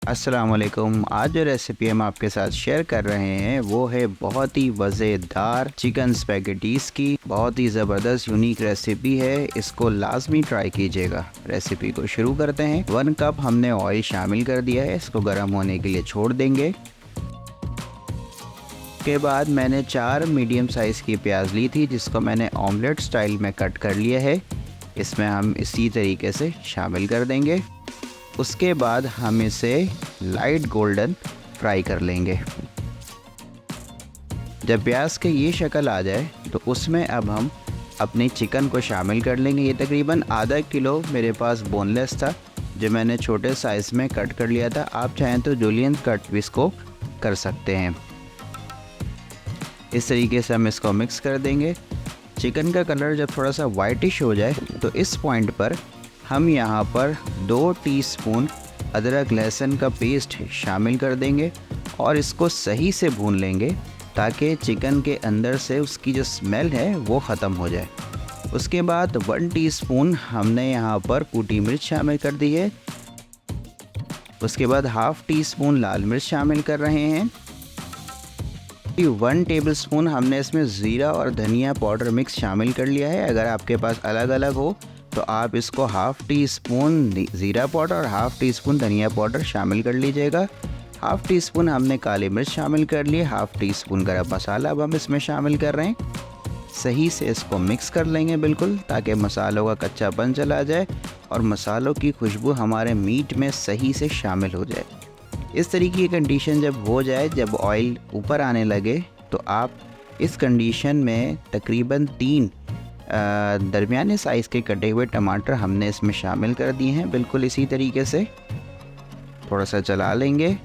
अस्सलाम वालेकुम। आज जो रेसिपी हम आपके साथ शेयर कर रहे हैं वो है बहुत ही मज़ेदार चिकन स्पैगेटीज़ की। बहुत ही ज़बरदस्त यूनिक रेसिपी है, इसको लाजमी ट्राई कीजिएगा। रेसिपी को शुरू करते हैं। 1 कप हमने ऑयल शामिल कर दिया है, इसको गर्म होने के लिए छोड़ देंगे। के बाद मैंने 4 मीडियम साइज़ की प्याज ली थी, जिसको मैंने ऑमलेट स्टाइल में कट कर लिया है। इसमें हम इसी तरीके से शामिल कर देंगे। उसके बाद हम इसे लाइट गोल्डन फ्राई कर लेंगे। जब प्याज की ये शक्ल आ जाए तो उसमें अब हम अपने चिकन को शामिल कर लेंगे। ये तकरीबन आधा किलो मेरे पास बोनलेस था, जो मैंने छोटे साइज़ में कट कर लिया था। आप चाहें तो जूलियन कट भी इसको कर सकते हैं। इस तरीके से हम इसको मिक्स कर देंगे। चिकन का कलर जब थोड़ा सा वाइटिश हो जाए तो इस पॉइंट पर हम यहाँ पर 2 टीस्पून अदरक लहसुन का पेस्ट शामिल कर देंगे और इसको सही से भून लेंगे ताकि चिकन के अंदर से उसकी जो स्मेल है वो ख़त्म हो जाए। उसके बाद 1 टीस्पून हमने यहाँ पर कूटी मिर्च शामिल कर दी है। उसके बाद हाफ़ टी स्पून लाल मिर्च शामिल कर रहे हैं। 1 टेबलस्पून हमने इसमें ज़ीरा और धनिया पाउडर मिक्स शामिल कर लिया है। अगर आपके पास अलग अलग हो तो आप इसको हाफ़ टी स्पून ज़ीरा पाउडर और हाफ़ टी स्पून धनिया पाउडर शामिल कर लीजिएगा। हाफ़ टी स्पून हमने काली मिर्च शामिल कर लिए। हाफ़ टी स्पून गरम मसाला अब हम इसमें शामिल कर रहे हैं। सही से इसको मिक्स कर लेंगे बिल्कुल, ताकि मसालों का कच्चापन चला जाए और मसालों की खुशबू हमारे मीट में सही से शामिल हो जाए। इस तरीके की कंडीशन जब हो जाए, जब ऑयल ऊपर आने लगे, तो आप इस कंडीशन में तकरीबन 3 दरमियाने साइज़ के कटे हुए टमाटर हमने इसमें शामिल कर दिए हैं। बिल्कुल इसी तरीके से थोड़ा सा चला लेंगे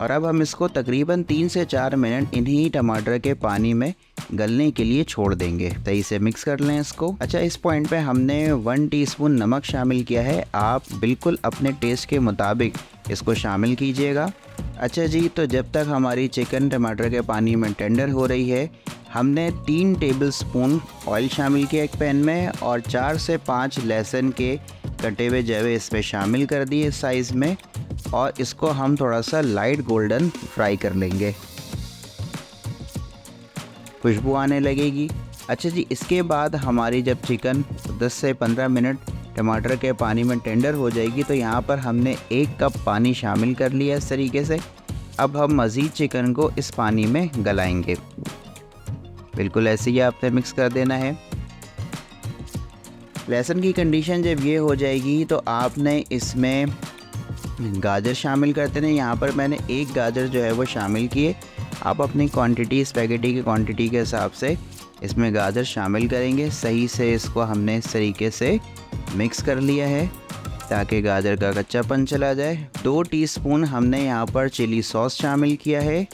और अब हम इसको तकरीबन 3 से 4 मिनट इन्हीं टमाटर के पानी में गलने के लिए छोड़ देंगे। सही से मिक्स कर लें इसको। अच्छा, इस पॉइंट पे हमने 1 टीस्पून नमक शामिल किया है। आप बिल्कुल अपने टेस्ट के मुताबिक इसको शामिल कीजिएगा। अच्छा जी, तो जब तक हमारी चिकन टमाटर के पानी में टेंडर हो रही है, हमने 3 टेबलस्पून ऑयल शामिल किया एक पैन में और 4 से 5 लहसुन के कटे हुए जवे इसमें शामिल कर दिए इस साइज़ में, और इसको हम थोड़ा सा लाइट गोल्डन फ्राई कर लेंगे। खुशबू आने लगेगी। अच्छा जी, इसके बाद हमारी जब चिकन 10 से 15 मिनट टमाटर के पानी में टेंडर हो जाएगी, तो यहाँ पर हमने 1 कप पानी शामिल कर लिया इस तरीके से। अब हम मज़ीद चिकन को इस पानी में गलाएंगे। बिल्कुल ऐसे ही आपने मिक्स कर देना है। लहसुन की कंडीशन जब ये हो जाएगी तो आपने इसमें गाजर शामिल करते हैं। यहाँ पर मैंने 1 गाजर जो है वो शामिल किए। आप अपनी क्वांटिटी, स्पैगेटी की क्वांटिटी के हिसाब से इसमें गाजर शामिल करेंगे। सही से इसको हमने इस तरीके से मिक्स कर लिया है ताकि गाजर का कच्चापन चला जाए। 2 टीस्पून हमने यहाँ पर चिली सॉस शामिल किया है।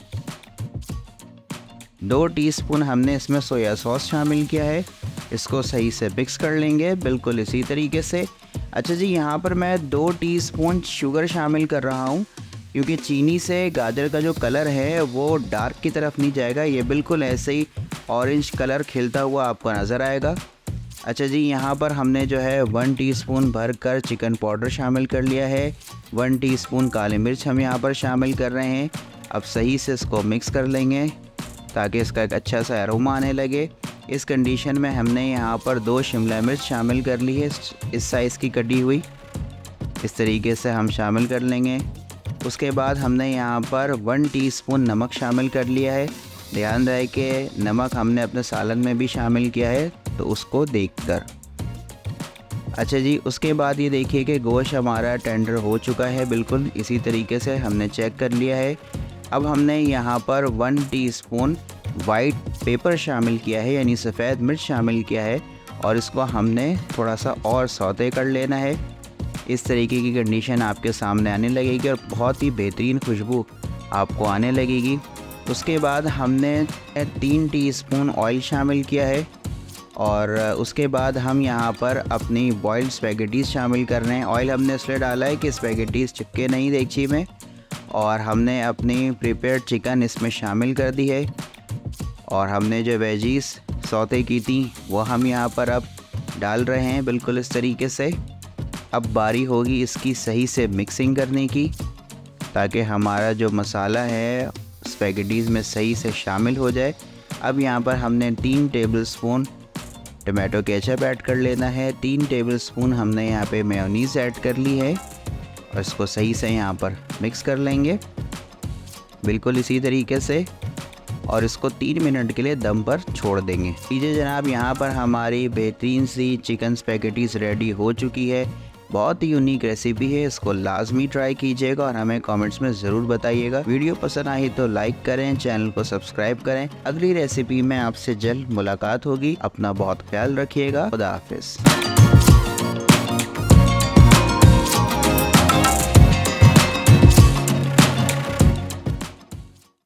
2 टीस्पून हमने इसमें सोया सॉस शामिल किया है। इसको सही से मिक्स कर लेंगे बिल्कुल इसी तरीके से। अच्छा जी, यहाँ पर मैं 2 टीस्पून शुगर शामिल कर रहा हूँ, क्योंकि चीनी से गाजर का जो कलर है वो डार्क की तरफ नहीं जाएगा। ये बिल्कुल ऐसे ही ऑरेंज कलर खिलता हुआ आपको नज़र आएगा। अच्छा जी, यहाँ पर हमने जो है 1 टीस्पून भर कर चिकन पाउडर शामिल कर लिया है। 1 टीस्पून काली मिर्च हम यहाँ पर शामिल कर रहे हैं। अब सही से इसको मिक्स कर लेंगे ताकि इसका एक अच्छा सा अरोमा आने लगे। इस कंडीशन में हमने यहाँ पर 2 शिमला मिर्च शामिल कर ली है, इस साइज़ की कटी हुई। इस तरीके से हम शामिल कर लेंगे। उसके बाद हमने यहाँ पर 1 टीस्पून नमक शामिल कर लिया है। ध्यान रहे कि नमक हमने अपने सालन में भी शामिल किया है, तो उसको देखकर। अच्छा जी, उसके बाद ये देखिए कि गोश्त हमारा टेंडर हो चुका है। बिल्कुल इसी तरीके से हमने चेक कर लिया है। अब हमने यहाँ पर 1 टीस्पून वाइट पेपर शामिल किया है, यानी सफ़ेद मिर्च शामिल किया है, और इसको हमने थोड़ा सा और सौते कर लेना है। इस तरीके की कंडीशन आपके सामने आने लगेगी और बहुत ही बेहतरीन खुशबू आपको आने लगेगी। उसके बाद हमने 3 टीस्पून ऑयल शामिल किया है और उसके बाद हम यहाँ पर अपनी बॉइल्ड स्पैगेटीज़ शामिल कर रहे हैं। ऑयल हमने इसलिए डाला है कि स्पैगेटीज़ चिपके नहीं देगची में, और हमने अपनी प्रिपेयर्ड चिकन इसमें शामिल कर दी है, और हमने जो वेजीज़ सौते की थी वो हम यहाँ पर अब डाल रहे हैं बिल्कुल इस तरीके से। अब बारी होगी इसकी सही से मिक्सिंग करने की। ताकि हमारा जो मसाला है स्पैगेटीज़ में सही से शामिल हो जाए। अब यहाँ पर हमने 3 टेबलस्पून टमाटो केचप ऐड कर लेना है। 3 टेबलस्पून हमने यहाँ पे मेयोनीज़ ऐड कर ली है और इसको सही से यहाँ पर मिक्स कर लेंगे बिल्कुल इसी तरीके से, और इसको 3 मिनट के लिए दम पर छोड़ देंगे। लीजिए जनाब, यहाँ पर हमारी बेहतरीन सी चिकन स्पैगेटीज़ रेडी हो चुकी है। बहुत ही यूनिक रेसिपी है, इसको लाजमी ट्राई कीजिएगा और हमें कमेंट्स में ज़रूर बताइएगा। वीडियो पसंद आई तो लाइक करें, चैनल को सब्सक्राइब करें। अगली रेसिपी में आपसे जल्द मुलाकात होगी। अपना बहुत ख्याल रखिएगा। खुदा हाफिज़।